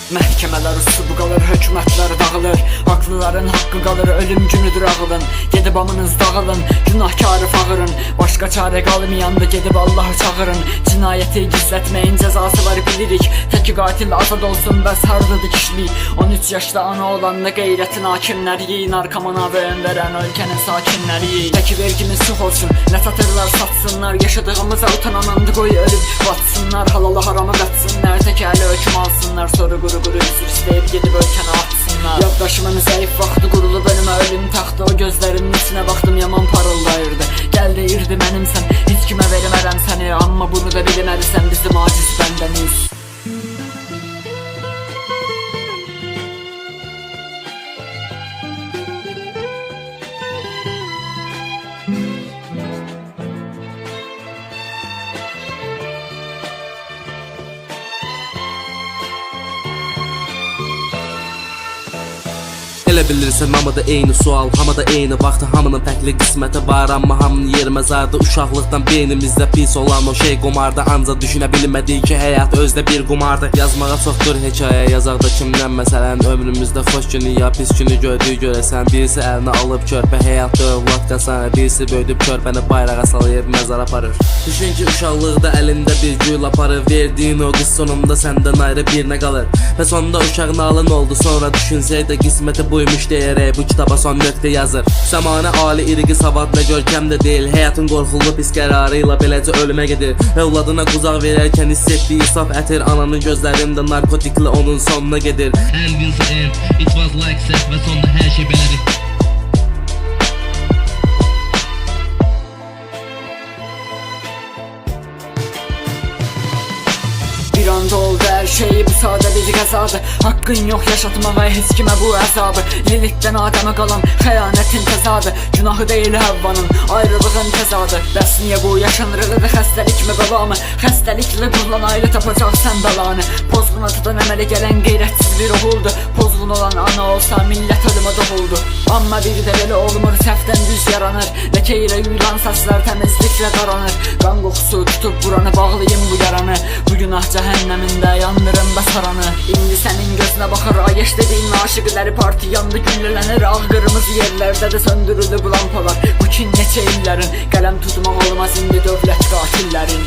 Məhkəmələr usubu qalır, hökumətlər dağılır. Haqlıların haqqı qalır, ölüm günüdür ağılın. Gedib amınız dağılın, günahkarı fağırın. Başqa çarə qalmayanda gedib Allahı çağırın. Cinayəti gizlətməyin cəzası var bilirik. Təki qatil azad olsun bəs hardadır dikişlik. 13 yaşda ana olanda qeyrətin hakimləri, narkomana vəən verən ölkənin sakinləri. Təki vergimiz çox olsun, nə satırlar satsınlar. Yaşadığımıza utananandı qoy ölüb batsınlar. Halala harama qatsınlar, təki əli höküm alsınlar. Sonra quru üzr istəyib gedib ölkəni atsınlar. Yaddaşımın zəif vaxtı qurulub önümə ölüm taxtı. O gözlərinin içinə baxdım yaman parıldayırdı. Gəl deyirdi mənimsən, heç kimə vermərəm səni. Amma bunu da bilməlisən bizim aciz bəndəniz. Elə bilirsən hamıda eyni sual, hamıda eyni vaxt, hamının fərqli qisməti var, amma hamının yeri məzarda. Uşaqlıqdan beynimizdə pis olan o şey qumarda, ancaq düşünə bilmədik ki həyat özdə bir qumardır. Yazmağa çoxdur hekayə, yazaq da kimdən məsələn, ömrümüzdə xoş günü ya pis günü gördük görəsən. Birisi əlinə alıb körpə həyatda övlad qasanır, birisi böyüdüb körpəni bayrağa salayıb məzara aparır. Düşün ki uşaqlıqda əlində bir gül aparır, verdiyin o qız sonunda səndən ayrı birinə qalır. Və sonunda uşaq nalın oldu, sonra düşünsəydə qisməti buymuş deyərək bu kitaba son nöqtə yazır. Zamanə ali irqi savadla görkəm də deyil, həyatın qorxulu pis qərarı ilə beləcə ölümə gedir. Övladına quzaq verərkən hiss etdiyi saf ətir, ananın gözlərində narkotiklə onun sonuna gedir. Hər gün sayım, it was like sex və sonda hər şey belədir. Bir anda oldu hər şey, bu sadə bir qəzadır. Haqqın yox yaşatmağa heç kimə bu əzabı. Lilithdən Adəmə qalan xəyanətin təzadı. Günahı deyil Həvvanın, ayrılığın təzadı. Bəs niyə bu yaşanır elədi xəstəlik mi bəlamı? Xəstəliklə qurulan ailə tapacaqsən bəlanı. Pozğun atadan əmələ gələn qeyrətsiz bir oğuldu. Pozğun olan ana olsa millət ölümə doğuldu. Amma bir də belə olmur, səhvdən düz yaranır. Ləkə ilə yuyulan saçlar təmizliklə qaranır. Qan qoxusu tutub buranı, bağlayın bu yaranı. Bu günah cəhənnəmində yandırın bəsaranı. İndi sənin gözünə baxır ayəş dediyin aşıqləri, parti yandı güllələnir. Ağ qırmızı yerlərdə də söndürüldü bu lampalar. Bu kin neçə illərin, qələm tutmaq olmaz indi dövlət qatillərin.